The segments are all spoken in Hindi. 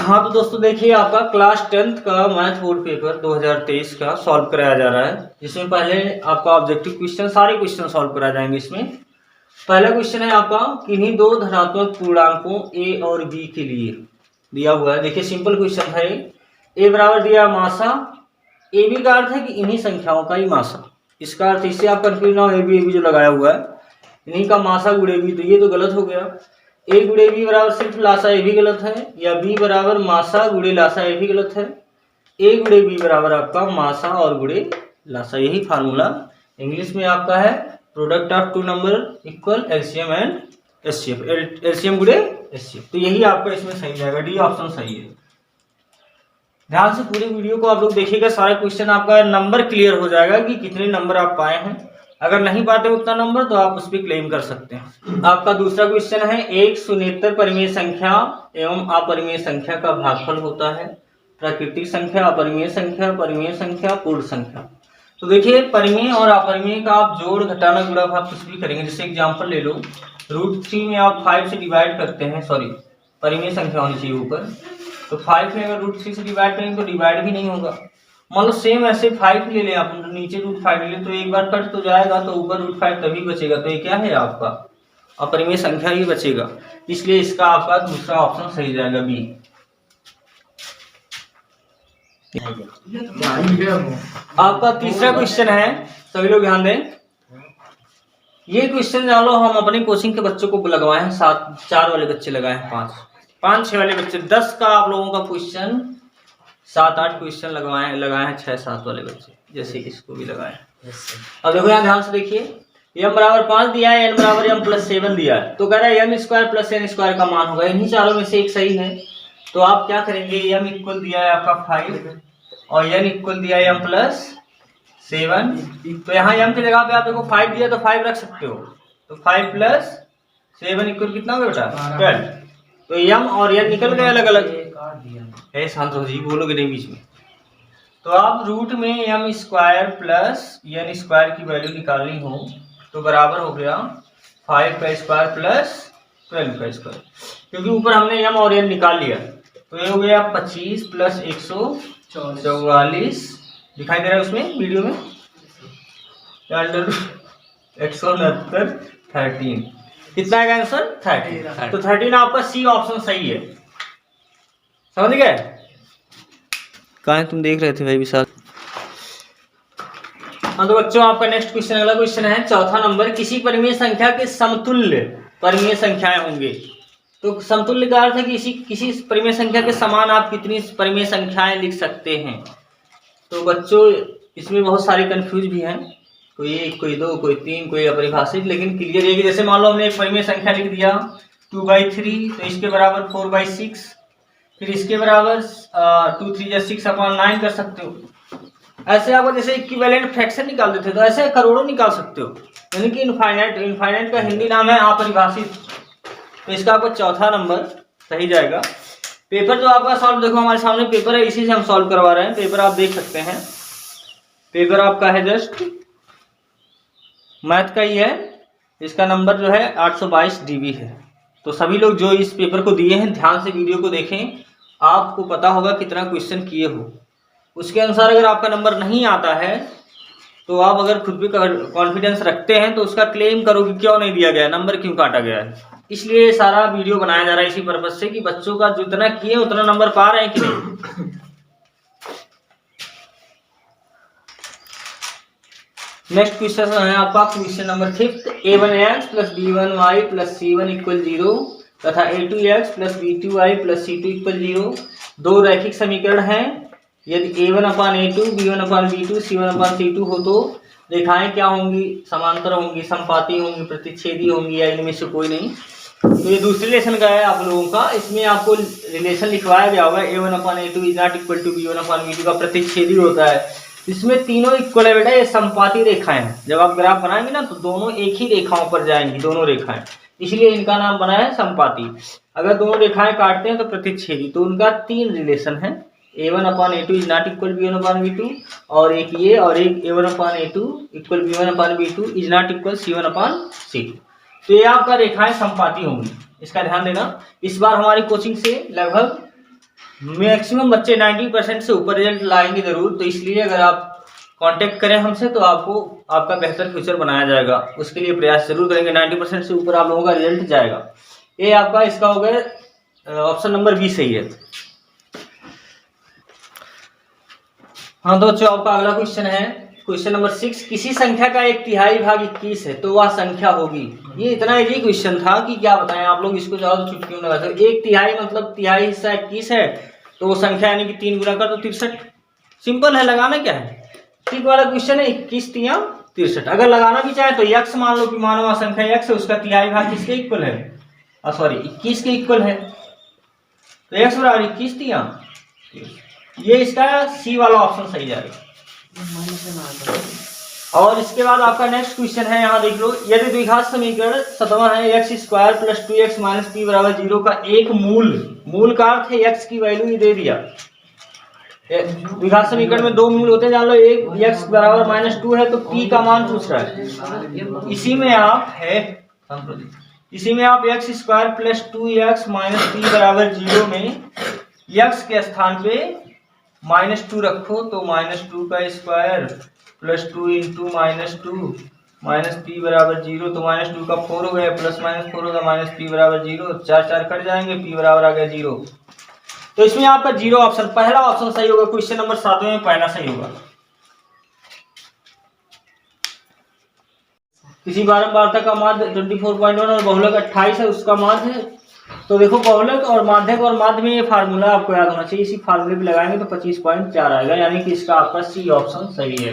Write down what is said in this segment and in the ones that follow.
हाँ तो दोस्तों देखिए, आपका क्लास 10th का मैथ बोर्ड पेपर 2023 का सॉल्व कराया जा रहा है, जिसमें पहले आपका ऑब्जेक्टिव क्वेश्चन, सारे क्वेश्चन सॉल्व कराए जाएंगे। इसमें पहला क्वेश्चन है आपका, किन्हीं दो धनात्मक पूर्णांकों ए और बी के लिए दिया हुआ है। देखिए सिंपल क्वेश्चन था ये। ए बराबर दिया मासा, ए बी का अर्थ है कि इन्हीं संख्याओं का ही मासा। इसका अर्थ, इससे आप कंफ्यूज ना हो, ए बी जो लगाया हुआ है इन्हीं का मासा गुणे बी, तो ये तो गलत हो गया। ए गुणे बी बराबर सिर्फ लासा, ये भी गलत है। या बी बराबर मासा गुणे लासा, ये भी गलत है। ए गुणे बी बराबर आपका मासा और गुणे लासा, यही फार्मूला इंग्लिश में आपका है, product of two number equal LCM and HCF, LCM गुणे एचसीएफ। तो यही आपका इसमें सही जाएगा, डी ऑप्शन सही है। ध्यान से पूरे वीडियो को आप लोग देखिएगा, सारा क्वेश्चन आपका नंबर क्लियर हो जाएगा कि कितने नंबर आप पाए हैं। अगर नहीं पाते उतना नंबर तो आप उस पर क्लेम कर सकते हैं। आपका दूसरा क्वेश्चन है, एक शून्येतर परिमेय संख्या एवं अपरिमेय संख्या का भागफल होता है। प्राकृतिक संख्या, अपरिमेय संख्या, परिमेय संख्या, पूर्ण संख्या। तो देखिए परिमेय और अपरिमेय का आप जोड़, घटाना, गुणा, भाग कुछ भी करेंगे। जैसे एग्जाम्पल ले लो, √3 में आप 5 से डिवाइड करते हैं, सॉरी परिमेय संख्या होनी चाहिए ऊपर, तो 5 में अगर √3 से डिवाइड करेंगे तो डिवाइड भी नहीं होगा। मान लो सेम ऐसे 5 ले लें आप, नीचे √5 ले लें, तो एक बार कट तो जाएगा, तो ऊपर √5 तभी बचेगा। तो ये क्या है आपका अपरिमेय संख्या ही बचेगा, इसलिए इसका आपका दूसरा ऑप्शन सही जाएगा, बी। आपका तीसरा क्वेश्चन है, सभी लोग ध्यान दें। ये क्वेश्चन जान लो, हम अपने कोचिंग के बच्चों को लगवाए हैं, 4 वाले बच्चे लगाए हैं, 5 6 वाले बच्चे, 10 का आप लोगों का क्वेश्चन, 7-8 क्वेश्चन लगाए हैं 6-7 वाले बच्चे, जैसे इसको भी लगाए। अब देखो यहाँ ध्यान से देखिए, m बराबर 5 दिया है, n बराबर m+7 दिया है, तो कह रहा है m² + n² का मान होगा। इन्हीं चारों में से एक सही है, तो आप क्या करेंगे, m इक्वल दिया है आपका 5 और n इक्वल दिया है m+7, तो यहाँ m की जगह पे आप देखो 5 दिया तो 5 रख सकते हो, तो 5+7 इक्वल कितना होगा बेटा, 12। तो m और n निकल गए अलग अलग, शांत हो जी, बोलोगे नहीं बीच में। तो आप रूट में m² + n² की वैल्यू निकालनी हो तो बराबर हो गया 5 का स्क्वायर प्लस 12 का स्क्वायर, क्योंकि ऊपर हमने m और n निकाल लिया। तो ये हो गया 25 + 144, दिखाई दे रहा है उसमें वीडियो में, 169 13, कितना है आंसर 13। तो 13 आपका सी ऑप्शन सही है, समझ गए। कहाँ तुम देख रहे थे भाई विशाल। हाँ तो बच्चों आपका नेक्स्ट क्वेश्चन, अगला क्वेश्चन है चौथा नंबर, किसी परिमेय संख्या के समतुल्य परिमेय संख्याएं होंगे। तो समतुल्य का अर्थ है कि किसी परिमेय संख्या के समान आप कितनी परिमेय संख्याएं लिख सकते हैं। तो बच्चों इसमें बहुत सारे कंफ्यूज भी हैं, कोई 1, कोई 2, कोई 3, कोई अपरिभाषित, लेकिन क्लियर है कि जैसे मान लो हमने एक परिमेय संख्या लिख दिया 2/3, तो इसके बराबर 4/6, फिर इसके बराबर 2 3 या 6/9 कर सकते हो। ऐसे आप जैसे इक्विवेलेंट फ्रैक्शन निकाल देते हो, तो ऐसे करोड़ों निकाल सकते हो, यानी कि इनफाइनाइट का हिंदी नाम है अपरिभाषित। तो इसका आपको चौथा नंबर सही जाएगा। पेपर जो आपका सॉल्व, देखो हमारे सामने पेपर है, इसी से हम सॉल्व करवा रहे हैं। पेपर आप देख सकते हैं, पेपर आपका है जस्ट मैथ का ही है, इसका नंबर जो है 822 DB है। तो सभी लोग जो इस पेपर को दिए हैं ध्यान से वीडियो को देखें, आपको पता होगा कितना क्वेश्चन किए हो। उसके अनुसार अगर आपका नंबर नहीं आता है तो आप अगर खुद भी कॉन्फिडेंस रखते हैं तो उसका क्लेम करो कि क्यों नहीं दिया गया, नंबर क्यों काटा गया है। इसलिए सारा वीडियो बनाया जा रहा है इसी पर्पज से कि बच्चों का जितना किए उतना नंबर पा रहे हैं कि नहीं। नेक्स्ट क्वेश्चन है आपका question number 5, a1x + b1y + c1 = 0 तथा a2x + b2y + c2 = 0 दो रैखिक समीकरण हैं। यदि a1/a2, b1/b2, c1/c2 हो तो रेखाएं क्या होंगी, समांतर होंगी, समपाती होंगी, प्रतिच्छेदी होंगी, या इनमें से कोई नहीं। तो ये दूसरे रिलेशन का है आप लोगों का, इसमें आपको रिलेशन लिखवाया गया होगा a1/a2 = b1/b2 का प्रतिच्छेदी होता है। इसमें तीनों इक्वल है बेटा, ये समपाती रेखाएं हैं। जब आप ग्राफ बनाएंगे ना तो दोनों एक ही रेखाओं पर जाएंगी, दोनों रेखाएं, इसलिए इनका नाम बना है समपाती। अगर दोनों रेखाएं काटते हैं तो प्रतिच्छेदी। तो उनका 3 रिलेशन है, a1/a2 = b1/b2, और एक ये, और एक a1/a2 = b1/b2 = c1/c2। तो ये आपका रेखाएं समपाती होंगी, इसका ध्यान देना। इस बार हमारी कोचिंग से लगभग मैक्सिमम बच्चे 90% से ऊपर रिजल्ट लाएंगे जरूर, तो इसलिए अगर आप कांटेक्ट करें हमसे तो आपको आपका बेहतर फ्यूचर बनाया जाएगा, उसके लिए प्रयास जरूर करेंगे। 90% से ऊपर आप लोगों का रिजल्ट जाएगा। ये आपका इसका हो गया ऑप्शन नंबर बी सही है। हाँ दोस्तों, आपका अगला क्वेश्चन है क्वेश्चन नंबर 6। किसी संख्या का 1/3 भाग 21 है तो वह संख्या होगी। ये इतना इजी क्वेश्चन था कि क्या बताएं आप लोग, इसको ज्यादा चुटकियों में लगाते हो। 1/3 मतलब तिहाई हिस्सा 21 है तो वो संख्या यानी कि 3 गुना कर तो 63। सिंपल है, लगाना क्या है, ठीक वाला क्वेश्चन है। 21 तिया 63। अगर लगाना भी चाहे तो यक्स मान लो कि मानो वह संख्या यक्स है, उसका तिहाई भाग किसके इक्वल है, सॉरी 21 के इक्वल है, तो x बराबर 21 तिया। ये इसका सी वाला ऑप्शन सही जाएगा। और इसके बाद आपका नेक्स्ट क्वेश्चन है, यहाँ देख लो। यदि द्विघात समीकरण 7वां है x² + 2x - p = 0 का एक मूल का अर्थ है x की वैल्यू ये दे दिया। द्विघात समीकरण में दो मूल होते हैं, जान लो। एक x = -2 है तो p का मान पूछ रहा है। इसी में आप x² + 2x - p = 0 में x के स्थान पे -2 रखो तो -2 का स्क्वायर + 2 × -2 p = 0, तो -2 का 4 हो गया, +-4 होगा, -p = 0, 4 कट जाएंगे, p बराबर आ गया 0। तो इसमें आपका 0 ऑप्शन, पहला ऑप्शन सही होगा। क्वेश्चन नंबर 7 में पहला सही होगा। किसी बारंबारता का माध्य 24.1 और बहुलक 28 है, उसका माध्य है। तो देखो बहुलक और माध्यक और माध्य में ये फार्मूला आपको याद होना चाहिए। इसी फार्मूले पे लगाएंगे तो 25.4 आएगा, यानी कि इसका आपका सी ऑप्शन सही है।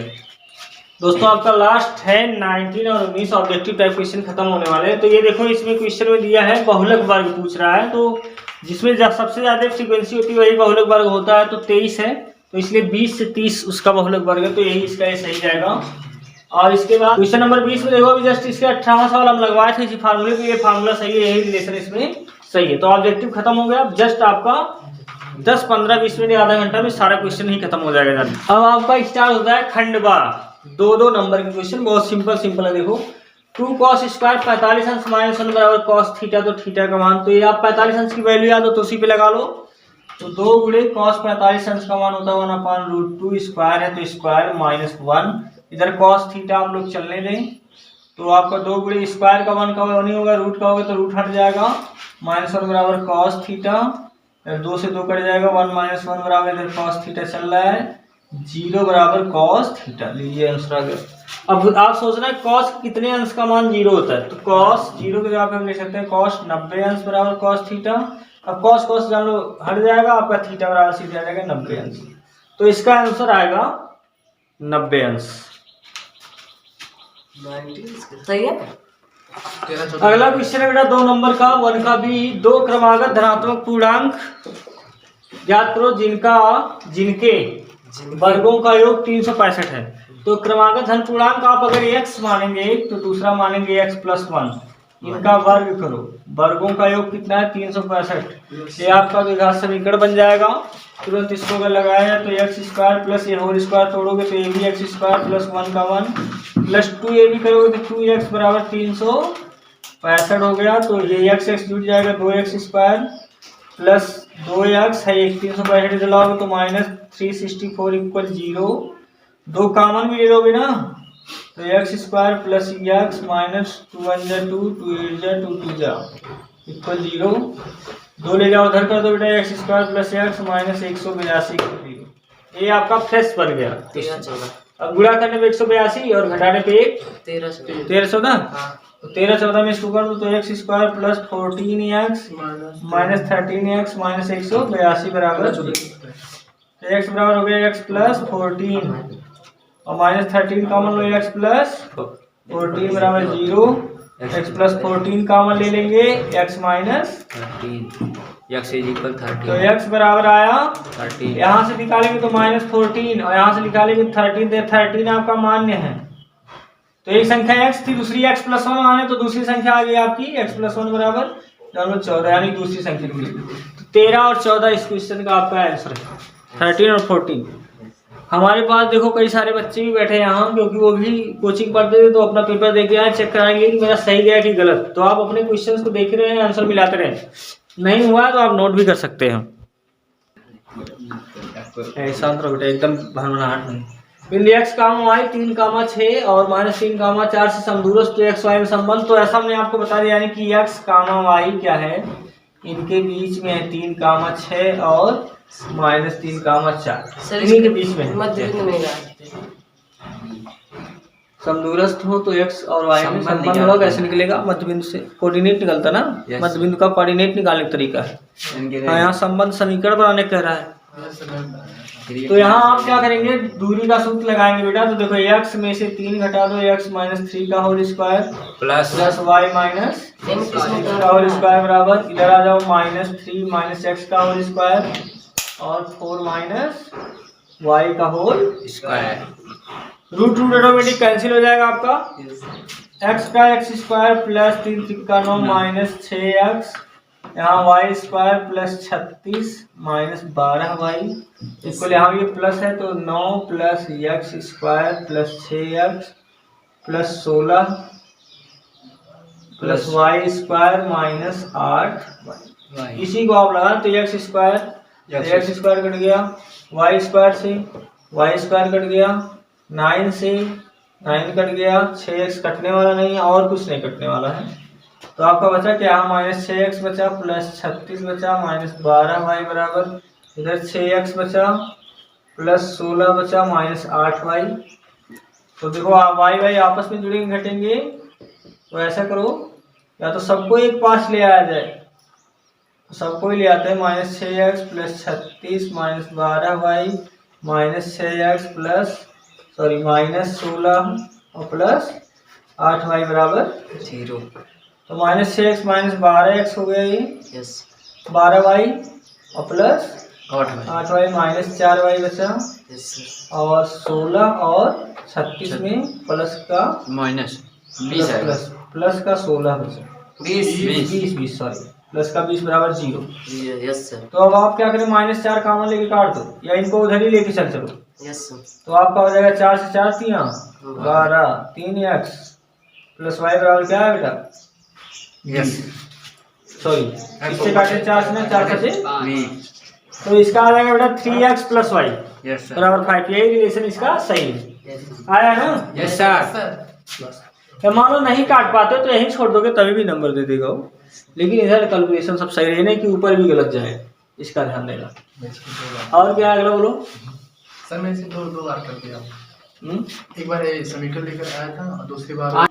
दोस्तों आपका लास्ट है 19 और 19 ऑब्जेक्टिव टाइप क्वेश्चन खत्म होने वाले हैं। तो ये देखो, इसमें क्वेश्चन में दिया है बहुलक वर्ग पूछ रहा है, तो जिसमें सबसे ज्यादा फ्रीक्वेंसी होती है वही बहुलक वर्ग होता है। तो 23 है, तो इसलिए 20 से 30 उसका बहुलक वर्ग है, तो यही इसका ये सही जाएगा। और इसके बाद क्वेश्चन नंबर 20 में देखो, अभी जस्ट इसके 18वां सवाल हम लगवाए थे इसी फार्मूले पे। ये फार्मूला सही है, यही रिलेशन इसमें सही है। तो ऑब्जेक्टिव खत्म हो गया। जस्ट आपका 10, 15, 20 मिनट, आधा घंटा में सारा क्वेश्चन ही खत्म हो जाएगा। अब आपका स्टार्ट होता है खंडवा। 2-2 नंबर के क्वेश्चन, बहुत सिंपल है। देखो 2 cos² 45 अंश -1 = cos थीटा, तो थीटा का मान, तो ये आप 45 अंश की वैल्यू याद हो तो उसी पे लगा लो। तो 2 गुणे cos 45 अंश का मान होता है 1/√2, स्क्वायर है तो स्क्वायर -1, इधर cos थीटा हम लोग चलने दें। तो आपका 2 गुणे स्क्वायर का मान का नहीं होगा, रूट का होगा तो रूट हट जाएगा, -1 बराबर cos थीटा, 2 से 2 कट जाएगा, 1 - 1 बराबर इधर cos थीटा चल रहा है, 0 बराबर cos थीटा। लीजिए आंसर आ गया। अब आप सोच रहे हैं cos कितने अंश का मान 0 होता है, तो cos 0 के जगह पे हम लिख सकते हैं cos 90 अंश बराबर cos थीटा। अब cos जान लो हट जाएगा, आपका थीटा बराबर सीधे आ जाएगा 90 अंश। तो इसका आंसर आएगा 90 अंश। सही है। अगला क्वेश्चन है बेटा 2 नंबर का 1 का बी। 2 क्रमागत धनात्मक पूर्णांक ज्ञात करो जिनके वर्गों का योग 365 है। तो क्रमागत धन पूर्णांक आप अगर x मानेंगे तो दूसरा मानेंगे x + 1, इनका वर्ग करो। वर्गों का योग कितना है 365। ये आपका द्विघात समीकरण बन जाएगा। तुरंत इसको अगर लगाया तो x² प्लस ये होल स्क्वायर तोड़ोगे तो ये भी x² + 1 का 1 प्लस 2 ये भी करोगे तो 2x बराबर 365 हो गया। तो ये x जुड़ जाएगा 2x² प्लस 2x है, 365 जलाओगे तो -364 = 0। 2 कॉमन भी ले लोगे ना, तो x² प्लस x -2 1 जा 2 2 8 जा 2 2 जा = 0। 2 ले जाओ उधर कर दो बेटा, x² प्लस x -182 = 0। ये आपका फ्रेश बन गया। 13-14। अब गुणा करने पे 182 और घटाने पे 1314। तो 13-14 में इसको कर दो तो x² प्लस 14x -13x -182 बराबर 0। तो x बराबर हो गया x प्लस 14 और -13 कॉमन लो, x प्लस 14 बराबर 0। x प्लस 14 कॉमन ले लेंगे, x माइनस 13, x = 13, तो x बराबर आया 13। यहाँ से निकालेंगे तो -14 और यहाँ से निकालेंगे 13, तो 13 आपका मान्य है। तो एक संख्या x थी, दूसरी x + 1 माने तो दूसरी संख्या आ गई आपकी x + 1 बराबर 14, यानी दूसरी संख्या मिली। तो 13 और 14 इस क्वेश्चन का आपका आंसर है। 13 और 14। हमारे पास देखो कई सारे बच्चे भी बैठे यहाँ, क्योंकि वो भी कोचिंग पढ़ते थे, तो अपना पेपर देके आए, चेक कराएंगे कि मेरा सही गया कि गलत। तो आप अपने क्वेश्चंस को देख रहे हैं, आंसर मिलाते रहे। नहीं हुआ तो आप नोट भी कर सकते हैं। शांत रहो बेटा, एकदम भनभनाहट नहीं। बिंदु x कामा y 3 कामा 6 और -3 कामा 4 से समदूरस्थ x y में संबंध। तो ऐसा हमने आपको बता दिया, यानी कि x कामा y क्या है, इनके बीच में है 3 कामा 6 और -3 कामा 4, इन्हीं के बीच में है। समदूरस्थ हो तो x और y में संबंध होगा, कैसे निकलेगा, मध्य बिंदु से कोऑर्डिनेट निकलता ना, मध्य बिंदु का कोऑर्डिनेट निकालने का तरीका है। हाँ, यहाँ संबंध समीकरण बनाने कह रहा है। तो यहाँ आप क्या करेंगे, दूरी का सूत्र लगाएंगे बेटा। तो देखो x में से 3 घटा दो, x -3 का whole square plus y minus का होल स्क्वायर बराबर, इधर आ जाओ -3 x का होल स्क्वायर और 4 y का whole square. Root automatic cancel हो जाएगा आपका। x का x स्क्वायर प्लस 3 का 9 -6x, यहाँ y square plus 36 -12y equal, यहाँ ये प्लस है तो 9 plus x square plus 6x plus 16 plus y square -8y। इसी को आप लगा तो x स्क्वायर कट गया, y स्क्वायर से y स्क्वायर कट गया, 9 से 9 कट गया, 6x कटने वाला नहीं है और कुछ नहीं कटने वाला है। तो आपका बचा क्या, -6x बचा प्लस 36 बचा -12y बराबर, इधर 6x बचा प्लस 16 बचा -8y। तो देखो y आपस में जुड़ेंगे घटेंगे, तो ऐसा करो, या तो सबको एक पास ले आया जाए, तो सबको ही ले आते हैं। -6x plus 36 -12y -6x plus -16 और प्लस 8y बराबर 0। तो -6x -12x हो गया ये, 12y और प्लस 8y -4y बचा, और 16 और 36 में प्लस का प्लस का 16 बचा, 20 सॉरी, प्लस का 20 बराबर 0। तो अब आप क्या करें, -4 कॉमन लेके काट दो, या इनको उधर ही लेके चलो। तो आपका हो जाएगा 4 से 4 3 12, 3x प्लस y बराबर क्या है बेटा, सॉरी इससे काटे 4 से 4 से, तो इसका आ जाएगा बेटा 3x प्लस y बराबर 5। यही रिलेशन इसका सही है, आया ना। Yes sir. मान लो नहीं काट पाते तो यही छोड़ दोगे, तभी भी नंबर दे देगा वो, लेकिन इधर कैलकुलेशन सब सही है, नहीं कि ऊपर भी गलत जाए, इसका ध्यान देगा। और क्या अगला बोलो सर। मैं इसे दो बार कर दिया, एक बार समीकरण लेकर आया था और दूसरी बार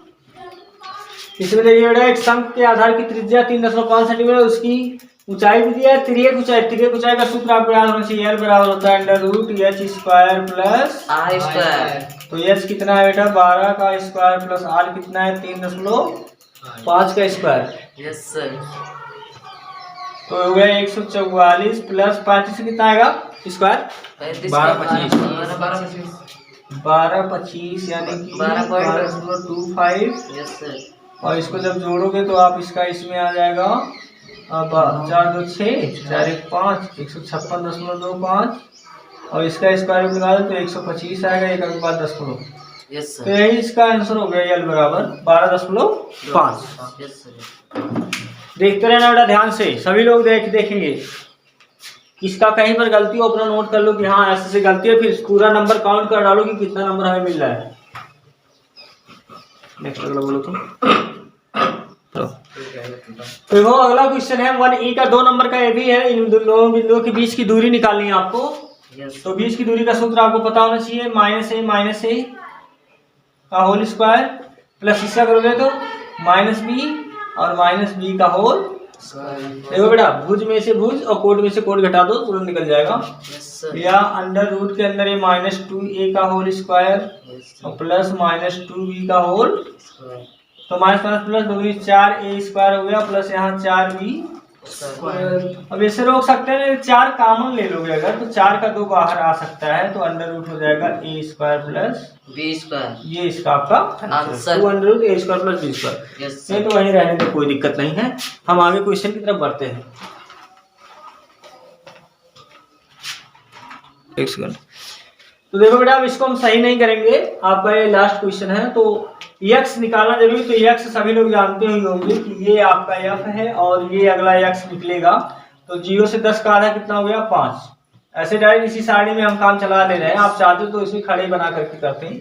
इसमें देखिए बेटा, एक शंख के आधार की त्रिज्या 3.5 सेंटीमीटर, उसकी ऊंचाई भी दिया है, तिर्यक ऊंचाई का सूत्र आपको याद होना चाहिए, L बराबर होता है √h square plus r square. तो h कितना है बेटा, 12 का स्क्वायर प्लस r कितना है 3.5 का स्क्वायर। Yes sir. तो हो गया 144 प्लस 35 से कितना आएगा स्क्वायर, 1225 यानी कि 12.25। Yes sir. और इसको जब जोड़ोगे तो आप इसका इसमें आ जाएगा, अब 4 2 6 4 1 5 156.25, और इसका स्क्वायर रूट निकालो तो 125 आएगा, एक के बाद 10। Yes sir. तो यही इसका आंसर हो गया, L बराबर 12.5। Yes sir. देखते रहना बेटा ध्यान से, सभी लोग देखेंगे, किसका कहीं पर गलती हो अपना नोट कर लो कि हाँ ऐसे से गलती है, फिर पूरा नंबर काउंट कर डालो कि कितना नंबर हमें मिल रहा है। नेक्स्ट अगला बोलो तुम। तो देखो अगला क्वेश्चन है 1e का 2 नंबर का ये भी है, इन दोनों बिंदुओं के बीच की दूरी निकालनी है आपको। तो बीच की दूरी का सूत्र आपको पता होना चाहिए, -a का होल स्क्वायर प्लस इसका करोगे तो -b और -b का होल। देखो बेटा, भुज में से भुज और कोट में से कोट घटा दो, तुरंत निकल जाएगा। या अंडर रूट के अंदर ये -2a का होल स्क्वायर और प्लस -2b का होल, तो माइनस प्लस 2 4a स्क्वायर हो गया प्लस यहाँ 4b। अब ऐसे रोक सकते हैं, 4 कॉमन ले लोगे अगर तो 4 का 2 बाहर आ सकता है, तो अंडर रूट हो जाएगा a square plus b square. ये इसका आपका answer, under root a square plus b square. नहीं तो वहीं रहने में कोई दिक्कत नहीं है, हम आगे क्वेश्चन की तरफ बढ़ते हैं। एक सेकंड। तो देखो बेटा, अब इसको हम सही नहीं करेंगे, आपका ये लास्ट क्वेश्चन है, तो x निकालना जरूरी। तो x सभी लोग जानते ही होंगे कि ये आपका f है और ये अगला x निकलेगा। तो 0 से 10 का आधा कितना हो गया 5, ऐसे डायरेक्ट इसी सारणी में हम काम चला ले रहे हैं, आप चाहते तो इसमें खड़े बना करके करते हैं।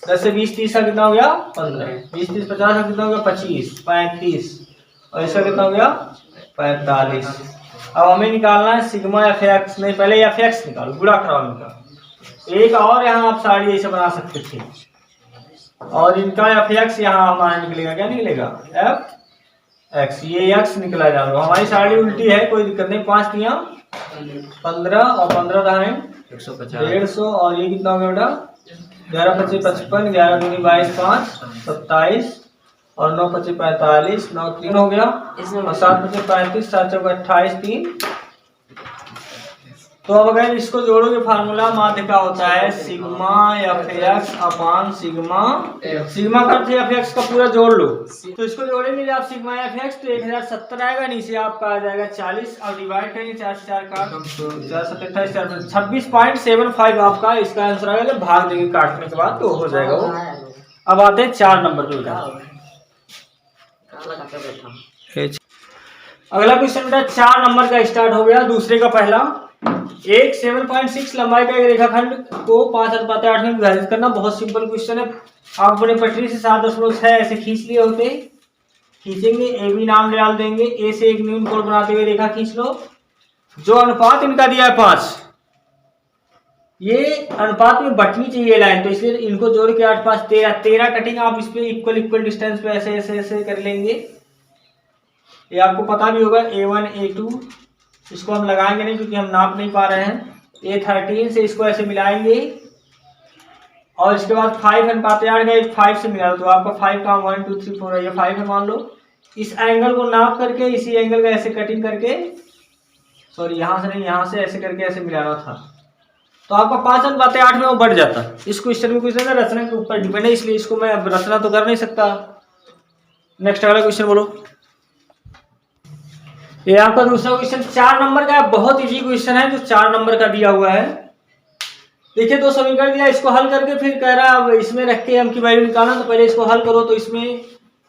10 से 20 30 का कितना हो गया 15, 20 30 50 का कितना हो गया 25 35 और इसका कितना हो गया 45। अब हमें निकालना है सिग्मा एफ एक्स, नहीं पहले एफ एक्स निकालो, गुणा कराओ इनका। एक और यहाँ आप सारणी ऐसे बना सकते थे और इनका एफ एक्स यहाँ हमारा निकलेगा, क्या निकलेगा एफ एक्स, ये एक्स निकला जा रहा है। हमारी सारणी उल्टी है, कोई दिक्कत नहीं। 5 दिया 15 और 15 दाएं 150 और ये कितना हो गया बेटा 11 25 55, 11 दूनी 22 5 27 और 9 25 45, 9 3 हो गया और 7 25 35, 7 चौका 28 3। तो अब अगर इसको जोड़ोगे फार्मूला माध्य का होता है सिग्मा एफ एक्स अपान सिग्मा, सिग्मा का अर्थ एफ एक्स का पूरा जोड़ लो। तो इसको जोड़ेंगे आप सिग्मा एफ एक्स तो 1070 आएगा, नीचे आपका आ जाएगा 40 और डिवाइड करेंगे 4 से 4 का 4 7 28 4 26.75 आपका इसका आंसर आएगा। भाग देंगे काटने के बाद तो हो जाएगा वो। अब आते हैं 4 नंबर पे। अगला क्वेश्चन बेटा 4 नंबर का स्टार्ट हो गया, दूसरे का पहला। एक 7.6 लंबाई का एक रेखाखंड को 5:8 में विभाजित करना। बहुत सिंपल क्वेश्चन है, आप अपने पटरी से 7.6 ऐसे खींच लिए होते, खींचेंगे ए बी नाम डाल देंगे, ए से एक न्यून कोण बनाते हुए रेखा खींच लो। जो अनुपात इनका दिया है 5, ये अनुपात में बटनी चाहिए लाइन, तो इसलिए इनको जोड़ के 8 5 13 कटिंग आप इस पे इक्वल डिस्टेंस पे ऐसे ऐसे ऐसे कर लेंगे। ये आपको पता भी होगा A1 A2, इसको हम लगाएंगे नहीं क्योंकि हम नाप नहीं पा रहे हैं। A13 से इसको ऐसे मिलाएंगे और इसके बाद 5:8 का 5 से मिला तो आपका 5 का 1 2 3 4 ये 5 है मान लो। इस एंगल को नाप करके इसी एंगल का ऐसे कटिंग करके, सॉरी यहाँ से नहीं यहाँ से ऐसे करके ऐसे मिलाना था, तो आपका 5:8 में वो बढ़ जाता। इस क्वेश्चन में क्वेश्चन है रचना के ऊपर डिपेंड है, इसलिए इसको मैं रचना तो कर नहीं सकता। नेक्स्ट अगला क्वेश्चन बोलो। ये आपका दूसरा क्वेश्चन 4 नंबर का है, बहुत इजी क्वेश्चन है जो 4 नंबर का दिया हुआ है। देखिए 2 समीकरण दिया, इसको हल करके फिर कह रहा है अब इसमें रख के m की वैल्यू निकालना, तो पहले इसको हल करो। तो इसमें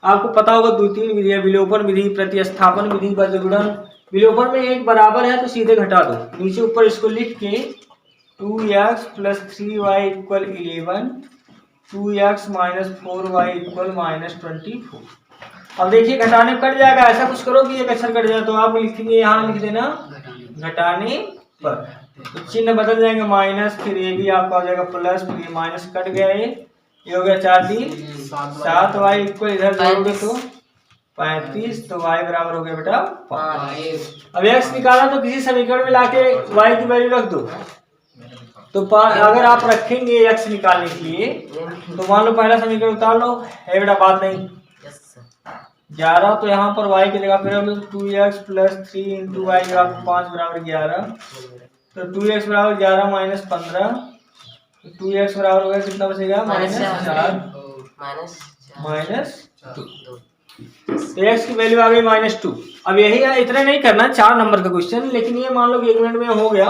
आपको पता होगा 2-3 विधि है, विलोपन विधि, प्रतिस्थापन विधि, बजगुणन। विलोपन में एक बराबर है तो सीधे घटा दो, नीचे ऊपर इसको लिख के 2x + 3y = 11, 2x - 4y = -24। अब देखिए घटाने कट जाएगा, ऐसा कुछ करो कि एक अक्षर कट जाए, तो आप लिखेंगे यहाँ लिख देना घटाने पर, तो चिन्ह बदल जाएंगे माइनस, फिर ये भी आपका हो जाएगा प्लस, फिर ये माइनस कट गया, ये हो गया 4 3 7y = इधर जोड़ोगे तो 35, तो y बराबर हो गया बेटा 5। अब x निकाला तो किसी समीकरण में लाके y की वैल्यू रख दो। तो अगर आप रखेंगे x निकालने के लिए तो मान लो पहला समीकरण उतार लो, है बेटा बात नहीं 11, तो यहाँ पर y की जगह फिर हम 2x + 3 × y = 5 = 11, तो 2x = 11 - 15, तो 2x बराबर हो गया कितना बचेगा -2, तो x की वैल्यू आ गई -2। अब यही है, इतना नहीं करना 4 नंबर का क्वेश्चन, लेकिन ये मान लो कि 1 मिनट में हो गया।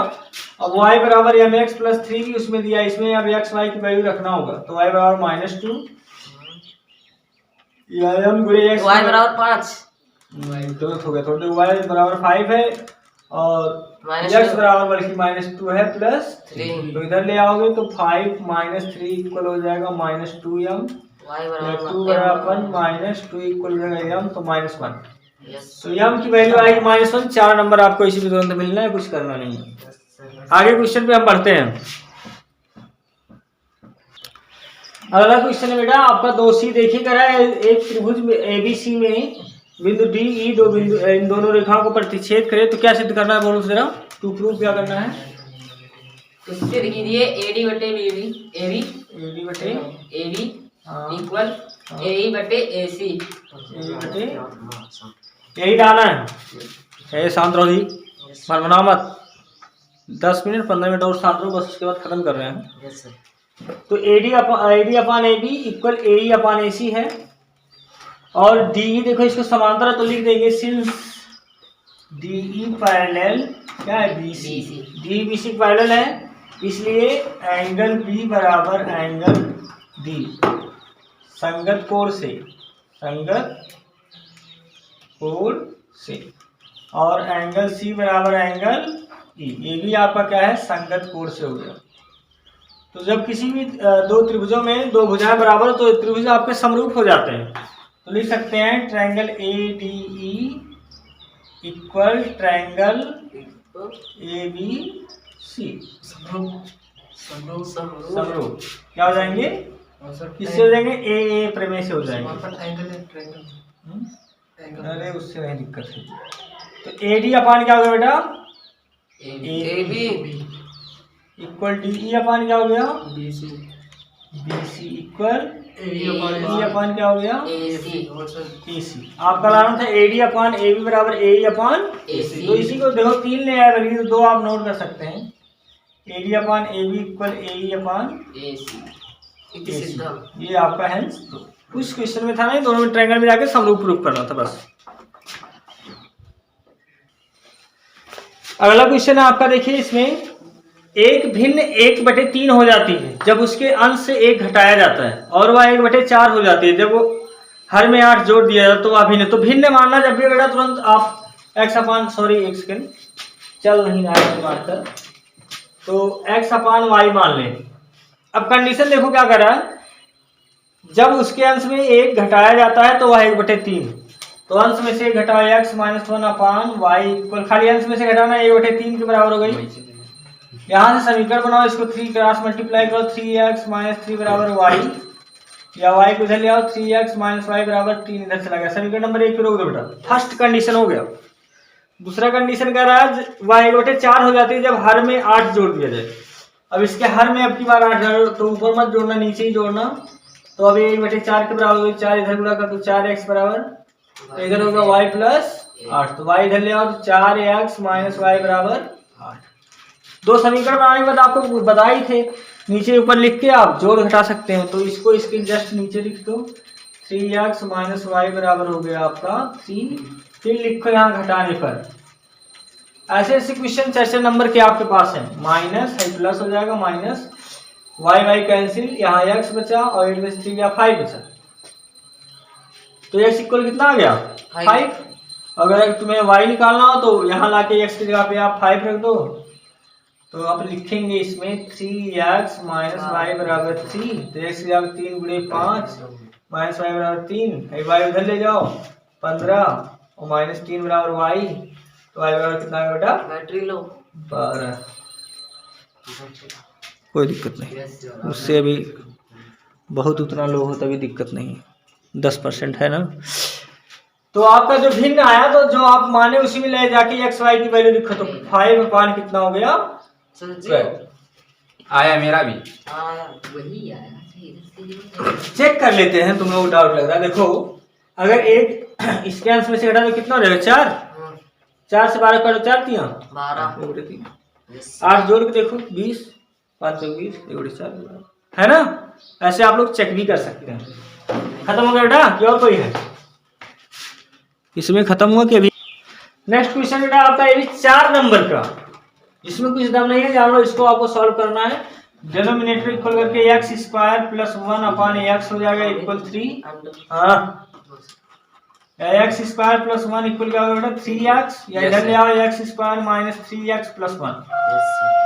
अब y = mx + 3 भी उसमें दिया, इसमें अब x y की वैल्यू रखना होगा, तो y = -2 m × x, y = 5, गलत हो गया थोड़ा, y = 5 है और x बराबर बल्कि -2 है +3, तो इधर ले आओगे तो 5 - 3 इक्वल हो जाएगा -2m, y = 2 बराबर -2 इक्वल हो जाएगा m, तो -1, तो m की वैल्यू आएगी -1। 4 नंबर आपको इसी में तुरंत मिलना है, कुछ करना नहीं है। आगे क्वेश्चन पे हम बढ़ते हैं। अगला क्वेश्चन है बेटा आपका 2C देखिए करा है, एक त्रिभुज में ABC में बिंदु D E दो बिंदु, इन दोनों रेखाओं को प्रतिच्छेद करे तो क्या सिद्ध करना है, बोलो जरा। टू प्रूफ क्या करना है, तो सिद्ध कीजिए AD बटे BD AD बटे AB इक्वल AE बटे AC, यही डालना है। शांत रहो जी, मरमना मत, 10 मिनट 15 मिनट और शांत रहो, बस उसके बाद खत्म कर रहे हैं। तो AD अपान AB इक्वल AE अपान AC है, और DE देखो इसको समांतर तो लिख देंगे, सिंस DE पैरेलल क्या है BC, DE BC पैरेलल है, इसलिए एंगल B बराबर एंगल D संगत कोण से, और एंगल C बराबर एंगल ई, ये भी आपका क्या है, संगत कोण से हो गया। तो जब किसी भी दो त्रिभुजों में दो भुजाएं बराबर हो तो त्रिभुज आपके समरूप हो जाते हैं। तो लिख सकते हैं triangle ADE equal triangle ABC। समरूप क्या हो जाएंगे, किससे हो जाएंगे, ए प्रमेय से हो जाएंगे। अरे उससे नहीं दिक्कत है। तो AD अपान क्या हो गया बेटा, AB इक्वल DE अपान क्या हो गया, BC इक्वल AE अपान क्या हो गया, AC। आपका लाना था AD अपान AB बराबर AE अपान AC। तो इसी को देखो 3 ले आया, बल्कि तो 2 आप नोट कर सकते हैं। AD अपान AB इक्वल AE अपान AC। ये आपका है। उस क्वेश्चन में था ना, दोनों में ट्रायंगल में जाके समरूप प्रूफ करना था बस। अगला क्वेश्चन है आपका, देखिए इसमें एक भिन्न 1/3 हो जाती है जब उसके अंश से 1 घटाया जाता है, और वह 1/4 हो जाती है जब वो हर में 8 जोड़ दिया जाता है, तो वह भिन्न। तो भिन्न मानना जब भी बेटा तुरंत आप x अपान, सॉरी एक सेकेंड चल नहीं रहा है मानकर, तो x अपान y मान लें। अब कंडीशन देखो क्या कर रहा है, जब उसके अंश में 1 घटाया जाता है तो वह 1/3, तो अंश में से घटाओ x minus 1 upon y equal, खाली अंश में से घटाना 1/3 के बराबर हो गई। यहाँ से समीकरण बनाओ, इसको 3 क्रॉस मल्टीप्लाई करो, 3x माइनस 3 बराबर y, या y को इधर ले आओ, 3x माइनस y बराबर 3 इधर चला गया। समीकरण नंबर 1 पे रोक दो बेटा, फर्स्ट कंडीशन हो गया। दूसरा कंडीशन कह रहा है y 1/4 हो जाती है जब हर में 8 जोड़ दिया जाए। अब इसके हर में अब की बार 8 जोड़ो, तो ऊपर मत जोड़ना, नीचे ही जोड़ना। तो अब 1/4 के बराबर होगी, 4 इधर गुणा कर तो 4x बराबर, इधर होगा y प्लस 8, तो y इधर ले आओ, तो 4x माइनस y बराबर 8। दो समीकरण बनाने के बाद आपको बता ही थे, नीचे ऊपर लिख के आप जोड़ घटा सकते हैं। तो इसको इसके जस्ट नीचे लिख दो, 3x माइनस वाई बराबर हो गया आपका 3, फिर लिखो यहाँ घटाने पर। ऐसे ऐसे क्वेश्चन चर्चा नंबर के आपके पास है, माइनस है प्लस हो जाएगा, माइनस y कैंसिल, यहाँ x बचा और 8 में से 3 या 5 बचा, तो x इक्वल कितना आ गया 5। अगर तुम्हें y निकालना हो तो यहाँ लाके x की जगह पे आप 5 रख दो, तो आप लिखेंगे इसमें 3x माइनस वाई बराबर 3, तो x की जगह 3 गुणे 5 माइनस वाई बराबर 3, y उधर ले जाओ 15 और माइनस 3 बराबर y, तो y बराबर कितना है बेटा, बैटरी लो 12। कोई दिक्कत नहीं, उससे अभी बहुत उतना लो हो तभी दिक्कत नहीं, 10% है ना। तो आपका जो भिन्न आया, तो जो आप माने उसी में ले जाके एक्स वाई की वैल्यू लिखो, तो 5 अपान कितना हो गया, आया मेरा भी आया, वही आया। चेक कर लेते हैं, तुम्हें वो डाउट लग रहा है। देखो अगर एक इसके अंश में से घटा तो कितना हो जाएगा, 4, 4 से 12 करो, 4 तिया 12, 8 जोड़ के देखो 20, 5 चौक 20, 1/4 है ना। ऐसे आप लोग चेक भी कर सकते हैं। खत्म हो गया बेटा कि और कोई है, इसमें खत्म हुआ कि अभी। नेक्स्ट क्वेश्चन बेटा आपका ये भी 4 नंबर का, इसमें कुछ दम नहीं है, जान लो। इसको आपको सॉल्व करना है, डिनोमिनेटर इक्वल करके x स्क्वायर प्लस 1 अपान x हो जाएगा इक्वल 3। हाँ, x स्क्वायर प्लस 1 इक्वल क्या होगा बेटा 3x, या इधर ले आओ x square minus 3x plus 1।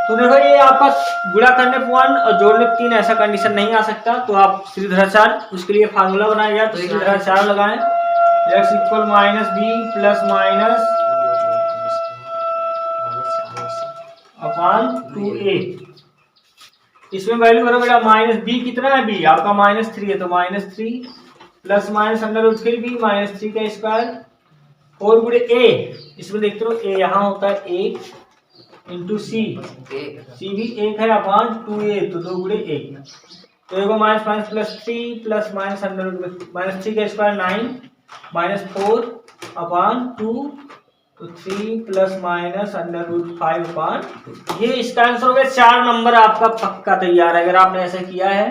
तो देखो ये आपका गुणा करने पे 1 और जोड़ने पे 3 ऐसा कंडीशन नहीं आ सकता, तो आप सीधाचार उसके लिए फार्मूला बनाया गया, तो सीधाचार लगाएं, x equal minus b plus minus upon 2a। इसमें वैल्यू करो बेटा, माइनस बी कितना है, बी आपका माइनस 3 है, तो minus 3 plus minus under root फिर भी माइनस 3 का स्क्वायर, और गुणे a, इसमें देखते हो a यहाँ होता है 1 इंटू सी, सी भी 1 है अपान 2a, तो 2 गुणे 1, तो एक minus minus plus 3 plus minus under root minus 3 का स्क्वायर 9 माइनस 4 अपान 2, तो 3 प्लस माइनस अंडर रूट 5 अपान 2। ये इसका आंसर हो गया। 4 नंबर आपका पक्का तैयार है। अगर आपने ऐसा किया है,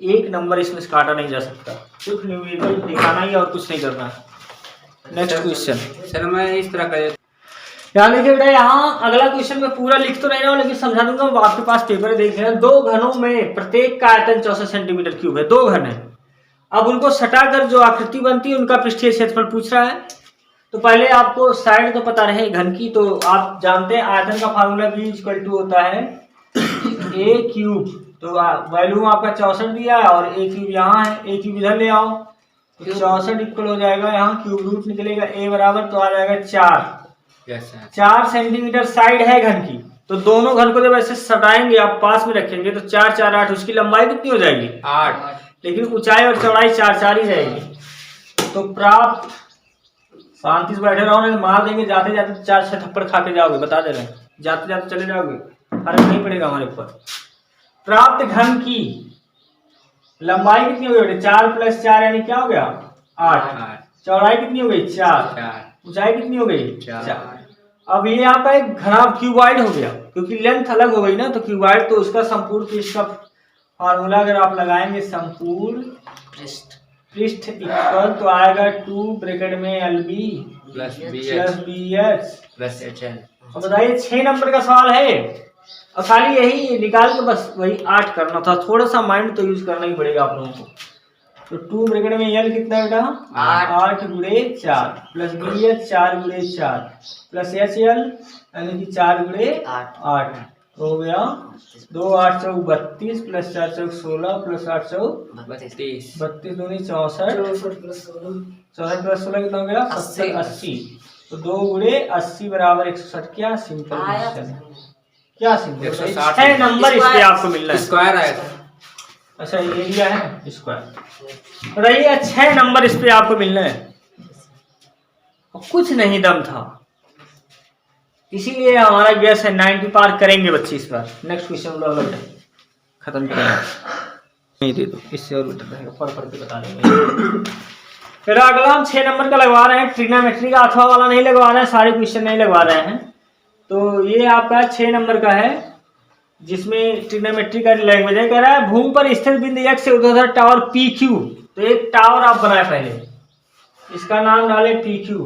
1 नंबर इसमें से काटा नहीं जा सकता, सिर्फ न्यूमेरिकल दिखाना ही और कुछ नहीं करना है। नेक्स्ट क्वेश्चन सर, मैं इस तरह का यहाँ देखिए बेटा, यहाँ अगला क्वेश्चन मैं पूरा लिख तो नहीं रहा हूँ, लेकिन समझा दूंगा। आपके पास पेपर देख रहे हैं, 2 घनों में प्रत्येक का आयतन 64 सेंटीमीटर क्यूब है, 2 घन है। अब उनको सटाकर जो आकृति बनती है उनका पृष्ठीय क्षेत्रफल पूछ रहा है। तो पहले आपको साइड तो पता रहे घन की, तो आप जानते हैं आयतन का फार्मूला V इक्वल टू होता है a क्यूब। तो वैल्यू आपका 64 दिया है और a क्यूब यहाँ है, a क्यूब इधर ले आओ तो 64 इक्वल हो जाएगा, यहाँ क्यूब रूट निकलेगा, a बराबर तो आ जाएगा 4। 4 सेंटीमीटर साइड है घन की, तो दोनों घन को जब ऐसे सटाएंगे आप पास में रखेंगे तो 4 4 8, उसकी लंबाई कितनी हो जाएगी 8, लेकिन ऊंचाई और चौड़ाई 4 4 ही रहेगी। तो प्राप्त, शांति से बैठे रहो नहीं मार देंगे, जाते जाते 4 6 थप्पड़ खा के जाओगे, बता दे रहे हैं, जाते जाते चले जाओगे, फर्क नहीं पड़ेगा हमारे ऊपर। प्राप्त घन की लंबाई कितनी हो गई, 4 + 4 यानी क्या हो गया 8, चौड़ाई कितनी हो गई 4, ऊंचाई कितनी हो गई 4। अब ये आपका एक घना क्यूबॉइड हो गया, क्योंकि लेंथ अलग हो गई ना, तो क्यूबॉइड तो उसका संपूर्ण पृष्ठ का फार्मूला अगर आप लगाएंगे संपूर्ण पृष्ठ इक्वल तो आएगा 2 ब्रैकेट में LB plus BH plus HL। अब बताइए 6 नंबर का सवाल है और खाली यही निकाल के बस वही 8 करना था, थोड़ा सा माइंड तो यूज करना ही पड़ेगा आप लोगों को। तो 2 ब्रैकेट में L कितना बेटा 8 गुणे 4 प्लस BH 4 गुणे 4 प्लस HL यानी कि 4 गुणे 8 हो गया 2 8 चौक 32 प्लस 4 चौक 16 प्लस 8 चौक 32 32 दूनी 64 64 प्लस 16 कितना हो गया 70 80। तो 2 गुणे 80 बराबर 160। क्या सिंपल क्वेश्चन है, क्या सिंपल 6 नंबर इस पे आपको मिलना है। स्क्वायर आया था। अच्छा ये एरिया है स्क्वायर, बताइए 6 नंबर इस पे आपको मिलना है, कुछ नहीं दम था, इसीलिए हमारा गैस है 90 पार करेंगे बच्चे इस बार। नेक्स्ट क्वेश्चन खत्म करेंगे, नहीं दे दो इससे और बेटर रहेगा, पढ़ के बता देंगे। फिर अगला हम 6 नंबर का लगवा रहे हैं, ट्रिग्नोमेट्री का अथवा वाला नहीं लगवा रहे हैं, सारे क्वेश्चन नहीं लगवा रहे हैं। तो ये आपका 6 नंबर का है, जिसमें ट्रिग्नोमेट्री का लैंग्वेज है, कह रहा है भूमि पर स्थित बिंदु X से ऊर्ध्वाधर टावर PQ। तो एक टावर आप बनाए पहले, इसका नाम डाले PQ,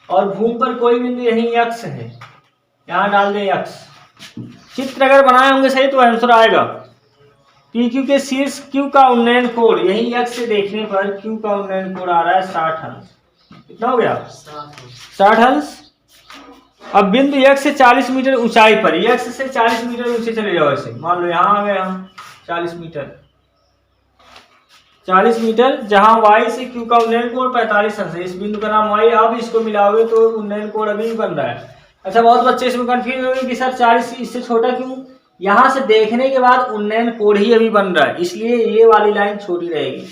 और भूमि पर कोई बिंदु यही X है, यहाँ डाल दे X। चित्र अगर बनाए होंगे सही तो आंसर आएगा। PQ के शीर्ष Q का उन्नयन कोण, यही X से देखने पर Q का उन्नयन कोण आ रहा है 60 अंश। कितना हो गया 60 अंश। अब बिंदु X से 40 मीटर ऊंचाई पर, X से 40 मीटर ऊंचे चले जाओ, ऐसे मान लो यहाँ आ गए हम 40 मीटर, 40 मीटर, जहां Y से Q का उन्नयन कोण 45 अंश है, इस बिंदु का नाम Y। अब इसको मिलाओगे तो उन्नयन कोण अभी भी बन रहा है। अच्छा बहुत बच्चे इसमें कंफ्यूज हो गए कि सर 40 इससे छोटा क्यों, यहाँ से देखने के बाद उन्नयन कोण ही अभी बन रहा है, इसलिए ये वाली लाइन छोटी रहेगी,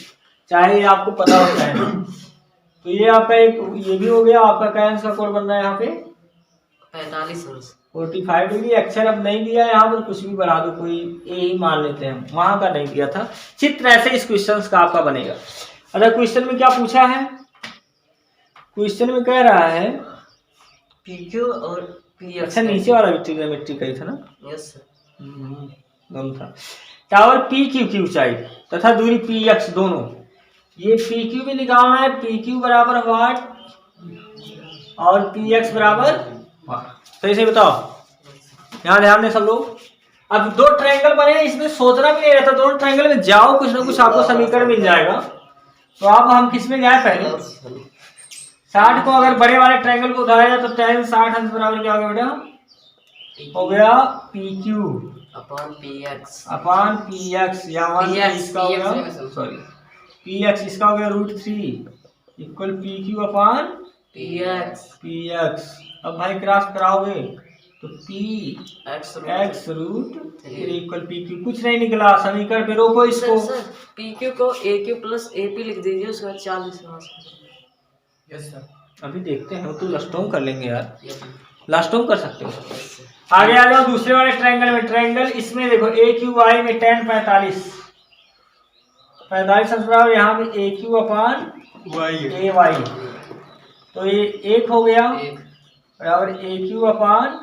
चाहे ये आपको पता होता है। तो ये आपका एक ये भी हो गया, आपका क्या अंश का कोण बन रहा है यहाँ पे 45 डिग्री। अक्षर अब नहीं दिया यहाँ पर, कुछ भी बढ़ा दो, कोई ए ही मान लेते हैं, वहां का नहीं दिया था। चित्र ऐसे इस क्वेश्चन का आपका बनेगा। अच्छा क्वेश्चन में क्या पूछा है, क्वेश्चन में कह रहा है PQ और PX। अच्छा नीचे वाला भी ट्रिग्नोमेट्री का ही था ना, यस सर, गम था। टावर PQ की ऊंचाई तथा दूरी PX दोनों, ये PQ भी निकालना है, PQ बराबर वाट और PX बराबर सही से बताओ, यहाँ ध्यान दें सब लोग। अब 2 ट्रायंगल बने, इसमें सोचना भी नहीं रहता, दोनों ट्रायंगल में जाओ कुछ ना कुछ आपको समीकरण मिल जाएगा। तो अब हम किस में जाए पहले 60 को अगर बड़े वाले ट्रायंगल को उठाया जाए तो tan 60 अंश बराबर क्या होगा बेटा, हो गया PQ अपान PX, या इसका हो गया सॉरी PX, इसका हो गया √3 इक्वल PQ अपान PX। अब भाई क्रॉस कराओगे तो PX √3 इक्वल PQ, कुछ नहीं निकला, समीकरण पे रोको इसको। PQ को AQ प्लस AP लिख दीजिए, उसके बाद 40। यस सर, अभी देखते हैं, तो लास्टोम कर लेंगे यार, लास्टोम कर सकते हो। आगे आ जाओ दूसरे वाले ट्रायंगल में, ट्रायंगल इसमें देखो AQY में tan 45 अंश बराबर यहाँ पे AQ अपान AY, तो ये 1 हो गया बराबर AQ अपान,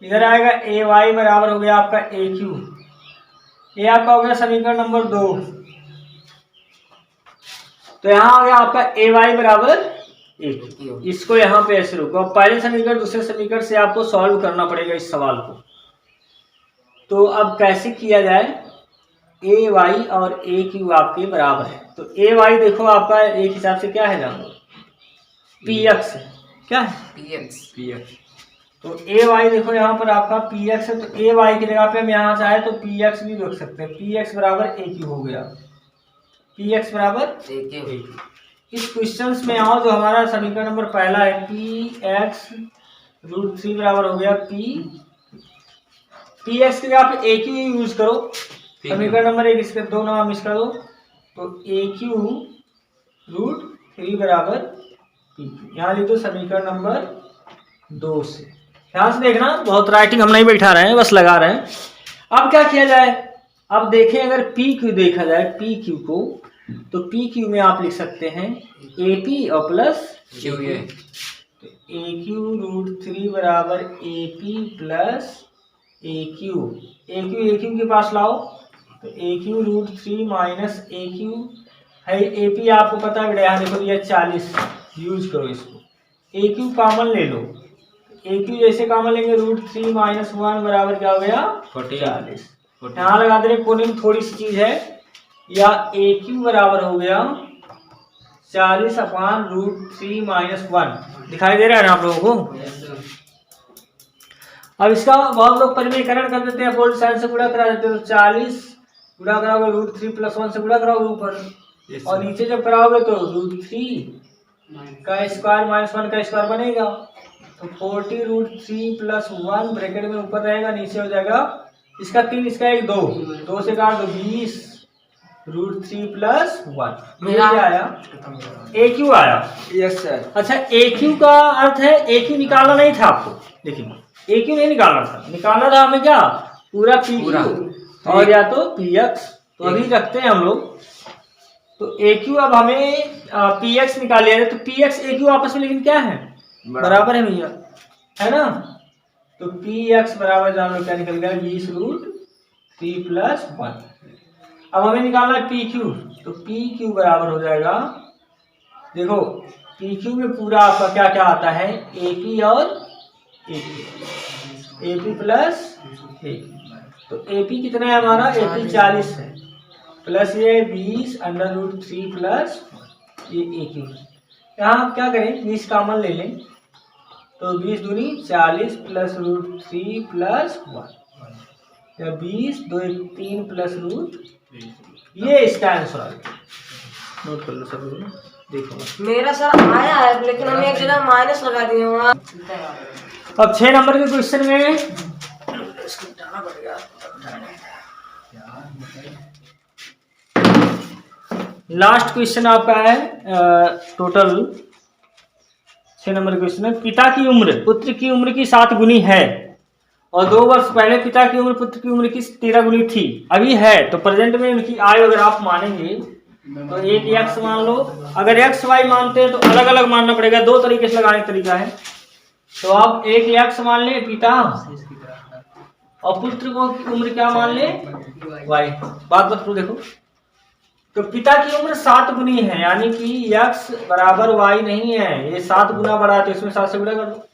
इधर आएगा AY बराबर हो गया आपका AQ, ये आपका हो गया समीकरण नंबर 2। तो यहाँ आ गया आपका AY बराबर 1, इसको यहाँ पे ऐसे रुको। अब पहले समीकरण दूसरे समीकरण से आपको सॉल्व करना पड़ेगा इस सवाल को। तो अब कैसे किया जाए, AY और AQ आपके बराबर है, तो AY देखो आपका एक हिसाब से क्या है जानो पी एक्स क्या है, px px तो ए वाई देखो यहाँ पर आपका पी एक्स है, तो ए वाई की जगह पे हम यहाँ चाहे तो पी एक्स भी रख सकते हैं। पी एक्स बराबर ए क्यू हो गया, पी एक्स बराबर aq इस क्वेश्चन में आओ, जो हमारा समीकरण नंबर पहला है पी एक्स रूट 3 बराबर हो गया पी एक्स की जगह पे ए क्यू यूज करो। समीकरण नंबर 1 इसके 2 नाम मिस कर दो, तो ए क्यू रूट 3 बराबर पी क्यू। यहाँ लिख दो समीकरण नंबर 2 से। ध्यान से देखना, बहुत राइटिंग हम नहीं बैठा रहे हैं, बस लगा रहे हैं। अब क्या किया जाए, अब देखें अगर पी क्यू देखा जाए पी क्यू को, तो पी क्यू में आप लिख सकते हैं ए पी और प्लस qa ए क्यू रूट 3 बराबर A P plus A Q के पास लाओ, तो ए क्यू रूट 3 माइनस ए क्यू है। ए पी आपको पता है बेटा, यहाँ देखो ये 40 यूज करो इसको, ए क्यू कॉमन ले लो, ए क्यू जैसे कॉमन लेंगे रूट 3 माइनस 1 बराबर क्या हो गया 40। यहाँ लगा दे रहे कोने में थोड़ी सी चीज है, या ए क्यू बराबर हो गया 40 अपान रूट 3 माइनस 1। दिखाई दे रहा है ना आप लोगों को। अब इसका बहुत लोग परिमेयकरण कर देते हैं, अपोजिट साइड से गुणा करा देते हैं, तो 40 गुणा कराओगे रूट 3 प्लस 1 से गुणा कराओगे ऊपर, और नीचे जब कराओगे तो रूट 3 का स्क्वायर माइनस 1 का स्क्वायर बनेगा, तो 40 रूट 3 प्लस 1 ब्रैकेट में ऊपर रहेगा, नीचे हो जाएगा इसका 3 इसका 1 2 से काट दो 20 रूट 3 प्लस 1। मेरा क्या आया ए क्यू आया। Yes sir. अच्छा ए क्यू का अर्थ है, ए क्यू निकालना नहीं था आपको, देखिए ए क्यू नहीं निकालना था, निकालना था हमें क्या पूरा पी क्यू और या तो पी एक्स। तो अभी रखते हैं हम लोग, तो ए क्यू अब हमें पी एक्स निकाल लिया है, तो पी एक्स ए क्यू आपस में लेकिन क्या है बराबर है भैया, है ना। तो पी एक्स बराबर जान लो क्या निकल गया 20 रूट 3 प्लस 1। अब हमें निकालना है पी क्यू, तो पी क्यू बराबर हो जाएगा, देखो पी क्यू में पूरा आपका क्या क्या आता है ए पी और ए पी प्लस ए। तो ए पी कितना है हमारा, ए पी 40 है, प्लस ये 20 अंडर रूट 3 प्लस ये ए क्यू। यहाँ आप क्या करें 20 कॉमन ले लें, तो 20 दूनी 40 प्लस रूट 3 प्लस 1, या 20 2 1 3 प्लस रूट, ये इसका आंसर आ गया। नोट कर लो सब लोग, देखो मेरा सर आया है, लेकिन हम एक जगह माइनस लगा दिए वहाँ। अब 6 नंबर के क्वेश्चन में लास्ट क्वेश्चन आपका है, टोटल 6 नंबर क्वेश्चन में पिता की उम्र पुत्र की उम्र की 7 गुनी है, और 2 वर्ष पहले पिता की उम्र पुत्र की उम्र की 13 गुनी थी, अभी है, तो प्रेजेंट में उनकी आयु अगर आप मानेंगे तो एक एक्स मान लो। अगर एक्स वाई मानते हैं तो अलग अलग मानना पड़ेगा, 2 तरीके से लगाने का तरीका है। तो आप एक एक्स मान ले पिता, और पुत्र को उम्र क्या मान ले वाई। बात बता देखो, तो पिता की उम्र 7 गुनी है, यानी कि x बराबर y नहीं है, ये 7 गुना बड़ा है, तो इसमें 7 से गुणा कर दो,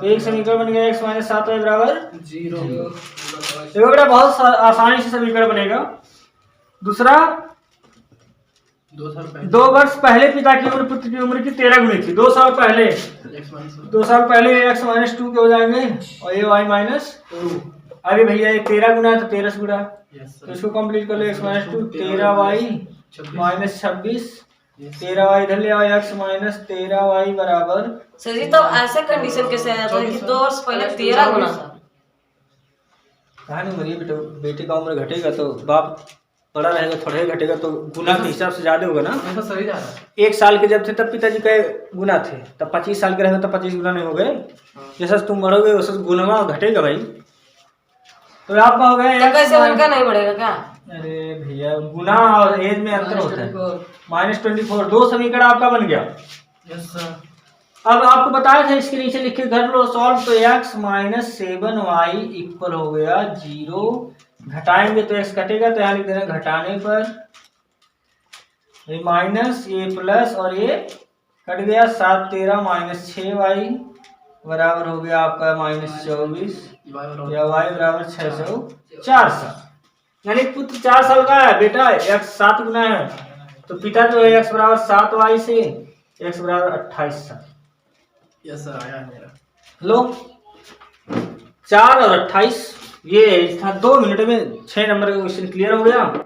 एक समीकरण बन गया x माइनस 7y बराबर 0। देखो बेटा बहुत आसानी से समीकरण बनेगा। दूसरा 2 वर्ष पहले पिता की उम्र पुत्र की उम्र की 13 गुनी थी, 2 साल पहले, 2 साल पहले x माइनस 2 के हो जाएंगे, और ये y माइनस 2। अरे भैया ये 13 गुना है तो 13 से गुणा, तो इसको कंप्लीट कर लो, x minus 2 13y minus 26, 13y इधर ले आओ, x माइनस 13y बराबर। सर जी तो ऐसे कंडीशन कैसे आया था कि 2 वर्ष पहले 13 गुना था? कहानी मरिए बेटे, बेटे का उम्र घटेगा तो बाप बड़ा रहेगा, थोड़ा ही घटेगा तो गुना के हिसाब से ज्यादा होगा ना। तो सही जा रहा है। 1 साल के जब थे तब पिताजी का गुना थे, तब 25 साल के रहेंगे तब 25 गुना नहीं हो गए। जैसा तुम बढ़ोगे वैसा गुना घटेगा भाई। तो आपका हो गया तो कैसे उनका नहीं बढ़ेगा क्या? अरे भैया गुना और एज में अंतर होता है, -24। 2 समीकरण आपका बन गया। Yes sir. अब आपको बताया था इसके नीचे लिख के घर लो सॉल्व, तो x माइनस 7y इक्वल हो गया 0। घटाएंगे तो x कटेगा, तो यहाँ लिख देना घटाने पर ये माइनस ये प्लस और ये कट गया, 7 13 माइनस 6y बराबर हो गया आपका -24, या y बराबर 604। यानी पुत्र 4 साल का है, बेटा x 7 गुना है, तो पिता जो है x बराबर 7y से x बराबर 28 था। यस सर आया है मेरा। लो 4 और 28 ये था 2 मिनट में 6 नंबर का क्वेश्चन क्लियर हो गया।